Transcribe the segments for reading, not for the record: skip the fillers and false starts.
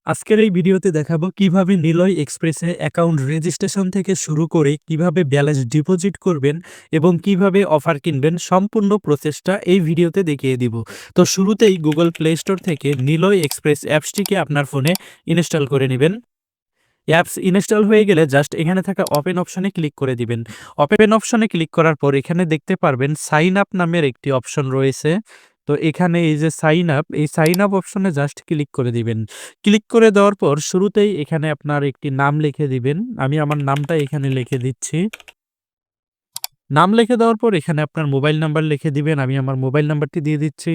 আজকের এই ভিডিওতে দেখাবো কিভাবে নিলয় এক্সপ্রেসে অ্যাকাউন্ট রেজিস্ট্রেশন থেকে শুরু করে কিভাবে ব্যালেন্স ডিপোজিট করবেন এবং কিভাবে অফার কিনবেন সম্পূর্ণ প্রসেসটা এই ভিডিওতে দেখিয়ে দিব। তো শুরুতেই গুগল প্লে স্টোর থেকে নিলয় এক্সপ্রেস অ্যাপসটিকে আপনার ফোনে ইনস্টল করে নেবেন। অ্যাপস ইনস্টল হয়ে গেলে জাস্ট এখানে থাকা ওপেন অপশনে ক্লিক করে দিবেন। ওপেন অপশনে ক্লিক করার পর এখানে দেখতে পারবেন সাইন আপ নামের একটি অপশন রয়েছে। তো এখানে এই যে সাইন আপ, এই সাইন আপ অপশনে জাস্ট ক্লিক করে দিবেন। ক্লিক করে দেওয়ার পর শুরুতেই এখানে আপনার একটি নাম লিখে দিবেন। আমি আমার নামটা এখানে লিখে দিচ্ছি। নাম লিখে দেওয়ার পর এখানে আপনার মোবাইল নাম্বার লিখে দিবেন। আমি আমার মোবাইল নাম্বারটি দিয়ে দিচ্ছি।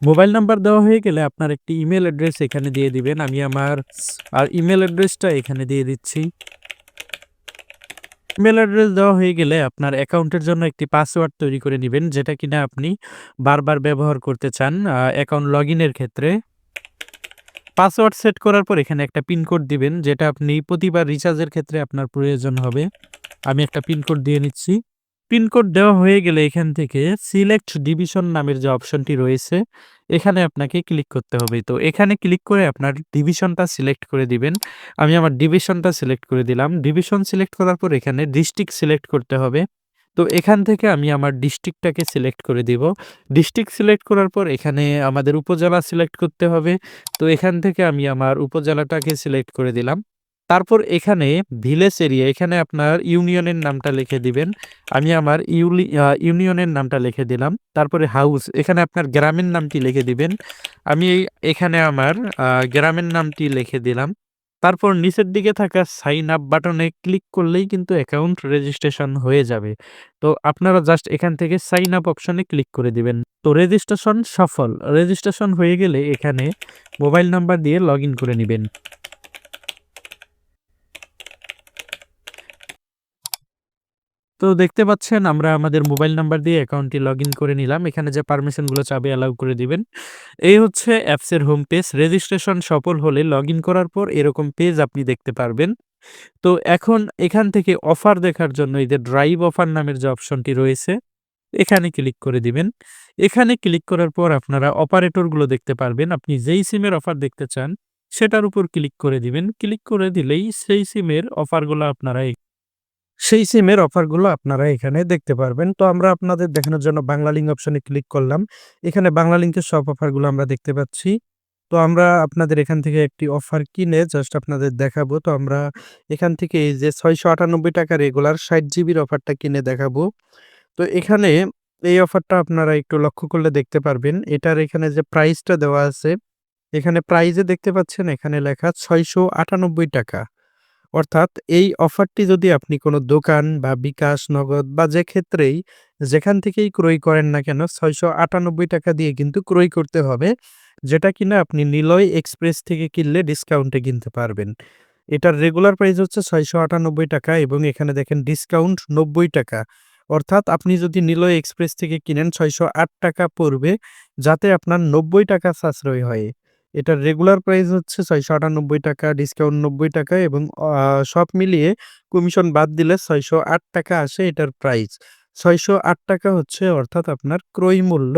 মোবাইল নাম্বার দেওয়া হয়ে গেলে আপনার একটি ইমেল অ্যাড্রেস এখানে দিয়ে দিবেন। আমি আমার ইমেল অ্যাড্রেসটা এখানে দিয়ে দিচ্ছি। ইমেল অ্যাড্রেস দেওয়া হয়ে গেলে আপনার অ্যাকাউন্টের জন্য একটি পাসওয়ার্ড তৈরি করে নিবেন, যেটা কিনা আপনি বারবার ব্যবহার করতে চান অ্যাকাউন্ট লগইনের ক্ষেত্রে। পাসওয়ার্ড সেট করার পর এখানে একটা পিন কোড দিবেন, যেটা আপনি প্রতিবার রিচার্জের ক্ষেত্রে আপনার প্রয়োজন হবে। আমি একটা পিন কোড দিয়ে নিচ্ছি। পিন কোড দেওয়া হয়ে গেলে এখান থেকে সিলেক্ট ডিভিশন নামের যে অপশনটি রয়েছে, এখানে আপনাকে ক্লিক করতে হবে। তো এখানে ক্লিক করে আপনার ডিভিশনটা সিলেক্ট করে দিবেন। আমি আমার ডিভিশনটা সিলেক্ট করে দিলাম। ডিভিশন সিলেক্ট করার পর এখানে ডিস্ট্রিক্ট সিলেক্ট করতে হবে। তো এখান থেকে আমি আমার ডিস্ট্রিক্টটাকে সিলেক্ট করে দিব। ডিস্ট্রিক্ট সিলেক্ট করার পর এখানে আমাদের উপজেলা সিলেক্ট করতে হবে। তো এখান থেকে আমি আমার উপজেলাটাকে সিলেক্ট করে দিলাম। তারপর এখানে ভিলেজ এরিয়া, এখানে আপনার ইউনিয়নের নামটা লিখে দিবেন। আমি আমার ইউনিয়নের নামটা লিখে দিলাম। তারপরে হাউস, এখানে আপনার গ্রামের নামটি লিখে দিবেন। আমি এখানে আমার গ্রামের নামটি লিখে দিলাম। তারপর নিচের দিকে থাকা সাইন আপ বাটনে ক্লিক করলেই কিন্তু অ্যাকাউন্ট রেজিস্ট্রেশন হয়ে যাবে। তো আপনারা জাস্ট এখান থেকে সাইন আপ অপশনে ক্লিক করে দিবেন। তো রেজিস্ট্রেশন সফল। রেজিস্ট্রেশন হয়ে গেলে এখানে মোবাইল নাম্বার দিয়ে লগইন করে নিবেন। তো দেখতে পাচ্ছেন আমরা আমাদের মোবাইল নাম্বার দিয়ে অ্যাকাউন্টটি লগইন করে নিলাম। এখানে যে পারমিশনগুলো চাবে অ্যালাউ করে দিবেন। এই হচ্ছে অ্যাপসের হোম পেজ। রেজিস্ট্রেশন সফল হলে লগইন করার পর এরকম পেজ আপনি দেখতে পারবেন। তো এখন এখান থেকে অফার দেখার জন্য এই যে ড্রাইভ অফার নামের যে অপশনটি রয়েছে, এখানে ক্লিক করে দিবেন। এখানে ক্লিক করার পর আপনারা অপারেটরগুলো দেখতে পারবেন। আপনি যেই সিমের অফার দেখতে চান সেটার উপর ক্লিক করে দিবেন। ক্লিক করে দিলেই সেই সিমের অফারগুলো আপনারা এখানে দেখতে পারবেন। তো আমরা আপনাদের দেখানোর জন্য বাংলা লিঙ্ক অপশনে ক্লিক করলাম। এখানে বাংলা লিঙ্কের সব অফারগুলো আমরা দেখতে পাচ্ছি। তো আমরা আপনাদের এখান থেকে একটি অফার কিনে জাস্ট আপনাদের দেখাবো। তো আমরা এখান থেকে এই যে ৳৬৯৮ রেগুলার ৬০ জিবির অফারটা কিনে দেখাবো। তো এখানে এই অফারটা আপনারা একটু লক্ষ্য করলে দেখতে পারবেন। এটার এখানে যে প্রাইসটা দেওয়া আছে, এখানে প্রাইজে দেখতে পাচ্ছেন এখানে লেখা ৳৬৯৮। অর্থাৎ এই অফারটি যদি আপনি কোনো দোকান বা বিকাশ, নগদ বা যে ক্ষেত্রেই যেখান থেকেই ক্রয় করেন না কেন ৳৬৯৮ দিয়ে কিন্তু ক্রয় করতে হবে। যেটা কিনা আপনি নিলয় এক্সপ্রেস থেকে কিনলে ডিসকাউন্টে কিনতে পারবেন। এটার রেগুলার প্রাইস হচ্ছে ৳৬৯৮ এবং এখানে দেখেন ডিসকাউন্ট ৳৯০। অর্থাৎ আপনি যদি নিলয় এক্সপ্রেস থেকে কিনেন ৳৬০৮ পড়বে, যাতে আপনার ৳৯০ সাশ্রয় হয়। এটার রেগুলার প্রাইস হচ্ছে ৳৬৯৮, ডিসকাউন্ট ৳৯০ এবং সব মিলিয়ে কমিশন বাদ দিলে ৳৬০৮ আসে এটার প্রাইস। ৳৬০৮ হচ্ছে অর্থাৎ আপনার ক্রয় মূল্য।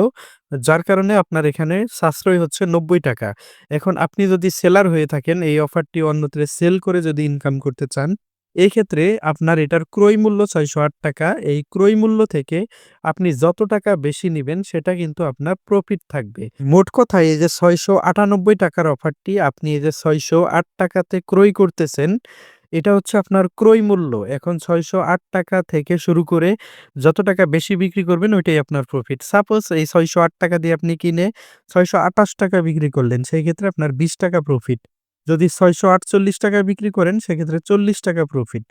যার কারণে আপনার এখানে সাশ্রয় হচ্ছে ৳৯০। এখন আপনি যদি সেলার হয়ে থাকেন, এই অফারটি অন্যত্র সেল করে যদি ইনকাম করতে চান, এক্ষেত্রে আপনার এটার ক্রয় মূল্য ৳৬০৮। এই ক্রয় মূল্য থেকে আপনি যত টাকা বেশি নিবেন সেটা কিন্তু আপনার প্রফিট থাকবে। মোট কথা এই যে ৳৬৯৮ অফারটি আপনি এই যে ৳৬০৮ তে ক্রয় করতেছেন, এটা হচ্ছে আপনার ক্রয় মূল্য। এখন ৳৬০৮ থেকে শুরু করে যত টাকা বেশি বিক্রি করবেন ওইটাই আপনার প্রফিট। সাপোজ এই ৳৬০৮ দিয়ে আপনি কিনে ৳৬২৮ বিক্রি করলেন, সেই ক্ষেত্রে আপনার ৳20 প্রফিট। যদি ৳৬৪৮ বিক্রি করেন সেক্ষেত্রে ৳40 প্রফিট।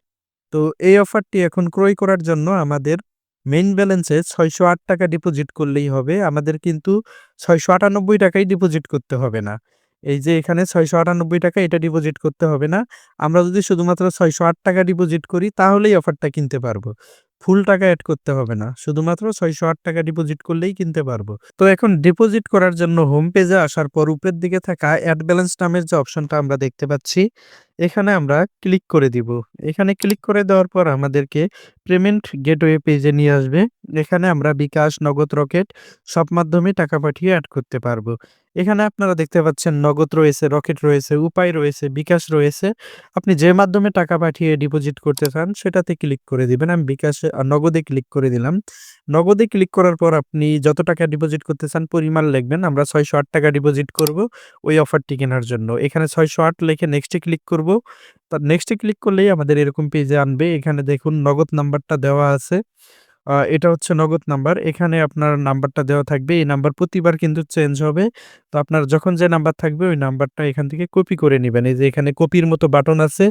তো এই অফারটি এখন ক্রয় করার জন্য আমাদের মেইন ব্যালেন্সে ৳৬০৮ ডিপোজিট করলেই হবে। আমাদের কিন্তু ৳৬৯৮ ই ডিপোজিট করতে হবে না। এই যে এখানে ৳৬৯৮ এটা ডিপোজিট করতে হবে না। আমরা যদি শুধুমাত্র ৳৬০৮ ডিপোজিট করি তাহলেই অফারটা কিনতে পারবো। ফুল টাকা এড করতে হবে না। শুধুমাত্র ৳৬০৮ ডিপোজিট করলেই কিনতে পারবো। তো এখন ডিপোজিট করার জন্য হোম পেজে আসার পর উপরের দিকে থাকা এড ব্যালেন্স নামের যে অপশনটা আমরা দেখতে পাচ্ছি, এখানে আমরা ক্লিক করে দিব। এখানে ক্লিক করে দেওয়ার পর আমাদেরকে পেমেন্ট গেটওয়ে পেজে নিয়ে আসবে। এখানে আমরা বিকাশ, নগদ, রকেট সব মাধ্যমে টাকা পাঠিয়ে এড করতে পারবো। এখানে আপনারা দেখতে পাচ্ছেন নগদ রয়েছে, রকেট রয়েছে, উপায় রয়েছে, বিকাশ রয়েছে। আপনি যে মাধ্যমে টাকা পাঠিয়ে ডিপোজিট করতে চান সেটাতে ক্লিক করে দিবেন। আমি বিকাশে নগদে ক্লিক করে দিলাম। নগদে ক্লিক করার পর আপনি যত টাকা ডিপোজিট করতে চান পরিমাণ লিখবেন। আমরা ৳৬০৮ ডিপোজিট করব ওই অফারটি কেনার জন্য। এখানে ৬০৮ লিখে নেক্সট এ ক্লিক করব। নেক্সট এ ক্লিক করলেই আমাদের এরকম পেজে আনবে। এখানে দেখুন নগদ নাম্বারটা দেওয়া আছে। এটা হচ্ছে নগদ নাম্বার। এখানে আপনার নাম্বারটা দেওয়া থাকবে। এই নাম্বার প্রতিবার কিন্তু চেঞ্জ হবে। তো আপনার যখন যে নাম্বার থাকবে ওই নাম্বারটা এখান থেকে কপি করে নিবেন। এই যে এখানে কপির মতো বাটন আছে।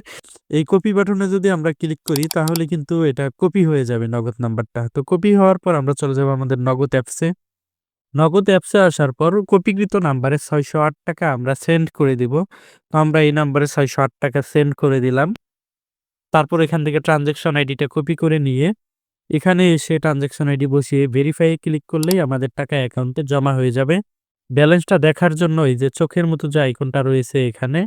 এই কপি বাটনে যদি আমরা ক্লিক করি তাহলে কিন্তু এটা কপি হয়ে যাবে নগদ নাম্বারটা। তো কপি হওয়ার পর আমরা চলে যাব আমাদের নগদ অ্যাপসে। নগদ অ্যাপসে আসার পর কপিকৃত নাম্বারে ৳৬০৮ আমরা সেন্ড করে দিব। তো আমরা এই নাম্বারে ৳৬০৮ সেন্ড করে দিলাম। তারপর এখান থেকে ট্রান্সেকশন আইডিটা কপি করে নিয়ে এখানে এসে ট্রান্সেকশন আইডি বসিয়ে ভেরিফাই এ ক্লিক করলেই আমাদের টাকা অ্যাকাউন্টে জমা হয়ে যাবে। ব্যালেন্সটা দেখার জন্য এই যে চোখের মতো যে আইকনটা রয়েছে এখানে,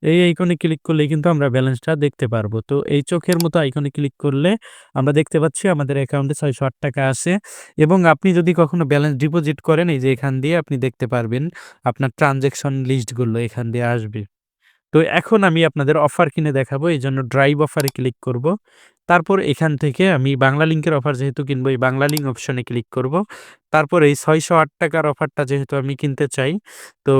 এই আইকনে ক্লিক করলেই কিন্তু আমরা ব্যালেন্সটা দেখতে পারবো। তো এই চোখের মতো আইকনে ক্লিক করলে আমরা দেখতে পাচ্ছি আমাদের অ্যাকাউন্টে ৳৬০৮ আছে এবং আপনি যদি কখনো ব্যালেন্স ডিপোজিট করেন এই যে এখান দিয়ে আপনি দেখতে পারবেন আপনার ট্রান্সেকশন লিস্টগুলো এখান দিয়ে আসবে। তো এখন আমি আপনাদের অফার কিনে দেখাবো। এজন্য ড্রাইভ অফারে ক্লিক করব। তারপর এখান থেকে আমি বাংলা লিংকের অফার যেহেতু কিনবো এই বাংলা লিংক অপশনে ক্লিক করব। তারপর এই ৳৬০৮ র অফারটা যেহেতু আমি কিনতে চাই, তো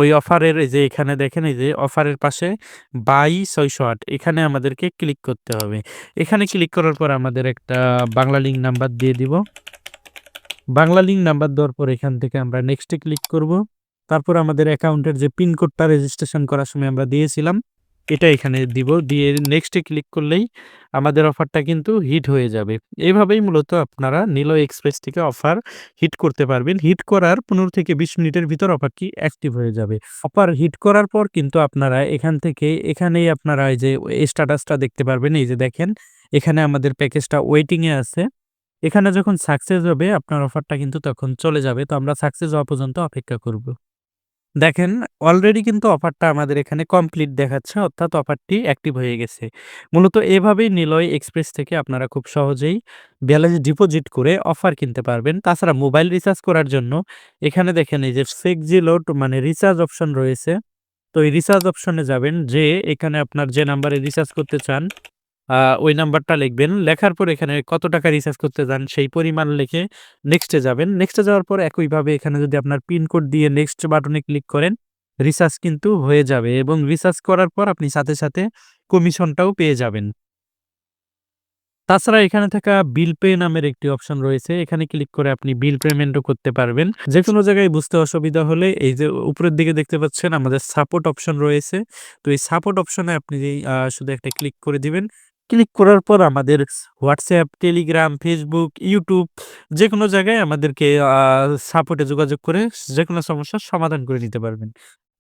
ওই অফারের এই যে এখানে দেখেন এই যে অফারের পাশে বাই ৬০৮ এখানে আমাদেরকে ক্লিক করতে হবে। এখানে ক্লিক করার পর আমাদের একটা বাংলা লিংক নাম্বার দিয়ে দিব। বাংলা লিংক নাম্বার দেওয়ার পর এখান থেকে আমরা নেক্সট এ ক্লিক করব। তারপর আমাদের অ্যাকাউন্টের যে পিন কোডটা রেজিস্ট্রেশন করার সময় আমরা দিয়েছিলাম, এটা এখানে দিব। দিয়ে নেক্সট এ ক্লিক করলেই আমাদের অফারটা কিন্তু হিট হয়ে যাবে। এভাবেই মূলত আপনারা নিলয় এক্সপ্রেস থেকে অফার হিট করতে পারবেন। হিট করার ১৫ থেকে ২০ মিনিটের ভিতর অফারটি অ্যাক্টিভ হয়ে যাবে। অফার হিট করার পর কিন্তু আপনারা এখান থেকে এখানেই আপনারা এই যে স্ট্যাটাসটা দেখতে পারবেন। এই যে দেখেন এখানে আমাদের প্যাকেজটা ওয়েটিং এ আছে। এখানে যখন সাকসেস হবে আপনার অফারটা কিন্তু তখন চলে যাবে। তো আমরা সাকসেস হওয়া পর্যন্ত অপেক্ষা করব। দেখেন অলরেডি কিন্তু অফারটা আমাদের এখানে কমপ্লিট দেখাচ্ছে অর্থাৎ অফারটি অ্যাক্টিভ হয়ে গেছে। মূলত এভাবেই নিলয় এক্সপ্রেস থেকে আপনারা খুব সহজেই ব্যালেন্স ডিপোজিট করে অফার কিনতে পারবেন। তাছাড়া মোবাইল রিচার্জ করার জন্য এখানে দেখেন এই যে ফ্লেক্সি লোড মানে রিচার্জ অপশন রয়েছে। তো এই রিচার্জ অপশনে যাবেন যেয়ে এখানে আপনার যে নাম্বারে রিচার্জ করতে চান ওই নাম্বারটা লিখবেন। লেখার পর এখানে কত টাকা রিচার্জ করতে চান সেই পরিমাণ লিখে নেক্সট এ যাবেন। নেক্সট এ যাওয়ার পর একইভাবে এখানে যদি আপনার পিন কোড দিয়ে নেক্সট বাটনে ক্লিক করেন, রিচার্জ কিন্তু হয়ে যাবে এবং রিচার্জ করার পর আপনি সাথে, সাথে কমিশনটাও পেয়ে যাবেন। তাছাড়া এখানে থাকা বিল পে নামের একটি অপশন রয়েছে। এখানে ক্লিক করে আপনি বিল পেমেন্টও করতে পারবেন। যেকোনো জায়গায় বুঝতে অসুবিধা হলে এই যে উপরের দিকে দেখতে পাচ্ছেন আমাদের সাপোর্ট অপশন রয়েছে। তো এই সাপোর্ট অপশনে আপনি শুধু একটা ক্লিক করে দিবেন। ক্লিক করার পর আমাদের WhatsApp, Telegram, Facebook, YouTube যেকোনো জায়গায় আমাদেরকে সাপোর্টে যোগাযোগ করে যেকোনো সমস্যার সমাধান করে নিতে পারবেন।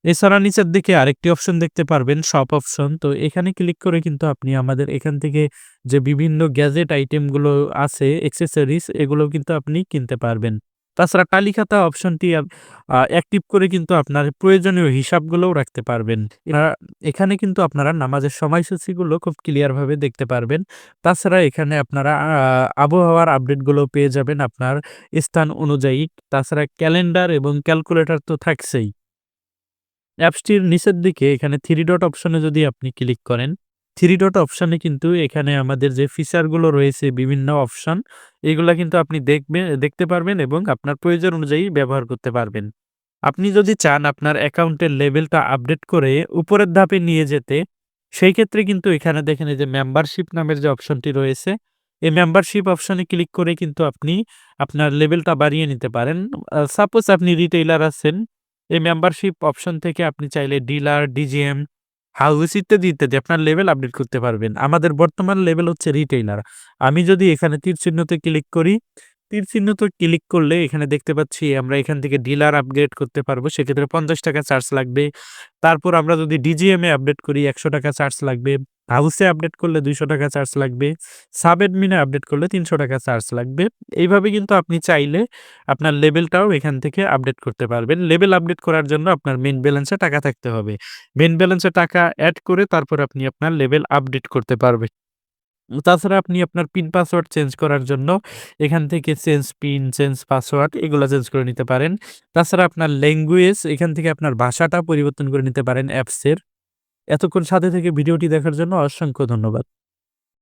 এছাড়া নিচের দিকে আরেকটি অপশন দেখতে পারবেন শপ অপশন। তো এখানে ক্লিক করে কিন্তু আপনি আমাদের এখান থেকে যে বিভিন্ন গ্যাজেট আইটেম গুলো আছে, অ্যাক্সেসরিজ এগুলো কিন্তু আপনি কিনতে পারবেন। তাছাড়া তালিকাটা অপশনটি অ্যাক্টিভ করে কিন্তু আপনার প্রয়োজনীয় হিসাবগুলোও রাখতে পারবেন। এখানে কিন্তু আপনারা নামাজের সময়সূচিগুলো খুব ক্লিয়ার ভাবে দেখতে পারবেন। তাছাড়া এখানে আপনারা আবহাওয়ার আপডেটগুলো পেয়ে যাবেন আপনার স্থান অনুযায়ী। তাছাড়া ক্যালেন্ডার এবং ক্যালকুলেটর তো থাকছেই। অ্যাপসটির নিচের দিকে এখানে 3 ডট অপশনে যদি আপনি ক্লিক করেন, 3 ডট অপশনে কিন্তু এখানে আমাদের যে ফিচারগুলো রয়েছে বিভিন্ন অপশন, এগুলা কিন্তু আপনি দেখতে পারবেন এবং আপনার প্রয়োজন অনুযায়ী ব্যবহার করতে পারবেন। আপনি যদি চান আপনার অ্যাকাউন্টের লেভেলটা আপডেট করে উপরের ধাপে নিয়ে যেতে, সেই ক্ষেত্রে কিন্তু এখানে দেখেন এই যে মেম্বারশিপ নামের যে অপশনটি রয়েছে, এই মেম্বারশিপ অপশনে ক্লিক করে কিন্তু আপনি আপনার লেভেলটা বাড়িয়ে নিতে পারেন। সাপোজ আপনি রিটেইলার আছেন, এই মেম্বারশিপ অপশন থেকে আপনি চাইলে ডিলার, ডিজিএম, হাউস ইত্যাদি, ইত্যাদি আপনার লেভেল আপডেট করতে পারবেন। আমাদের বর্তমান লেভেল হচ্ছে রিটেইলার। আমি যদি এখানে তীর চিহ্নতে ক্লিক করি, তীর চিহ্নতে ক্লিক করলে এখানে দেখতে পাচ্ছি আমরা এখান থেকে ডিলার আপগ্রেড করতে পারবো। সেক্ষেত্রে ৳৫০ চার্জ লাগবে। তারপর আমরা যদি ডিজিএম এ আপডেট করি ৳১০০ চার্জ লাগবে। হাউসে আপডেট করলে ৳২০০ চার্জ লাগবে। সাব অ্যাডমিনে আপডেট করলে ৳৩০০ চার্জ লাগবে। এইভাবে কিন্তু আপনি চাইলে আপনার লেভেলটাও এখান থেকে আপডেট করতে পারবেন। লেভেল আপডেট করার জন্য আপনার মেইন ব্যালেন্সে টাকা থাকতে হবে। মেইন ব্যালেন্সে টাকা এড করে তারপর আপনি আপনার লেভেল আপডেট করতে পারবেন। তাছাড়া আপনি আপনার পিন পাসওয়ার্ড চেঞ্জ করার জন্য এখান থেকে চেঞ্জ পিন, চেঞ্জ পাসওয়ার্ড এগুলা চেঞ্জ করে নিতে পারেন। তাছাড়া আপনার ল্যাঙ্গুয়েজ এখান থেকে আপনার ভাষাটা পরিবর্তন করে নিতে পারেন অ্যাপসের। এতক্ষণ সাথে থেকে ভিডিওটি দেখার জন্য অসংখ্য ধন্যবাদ।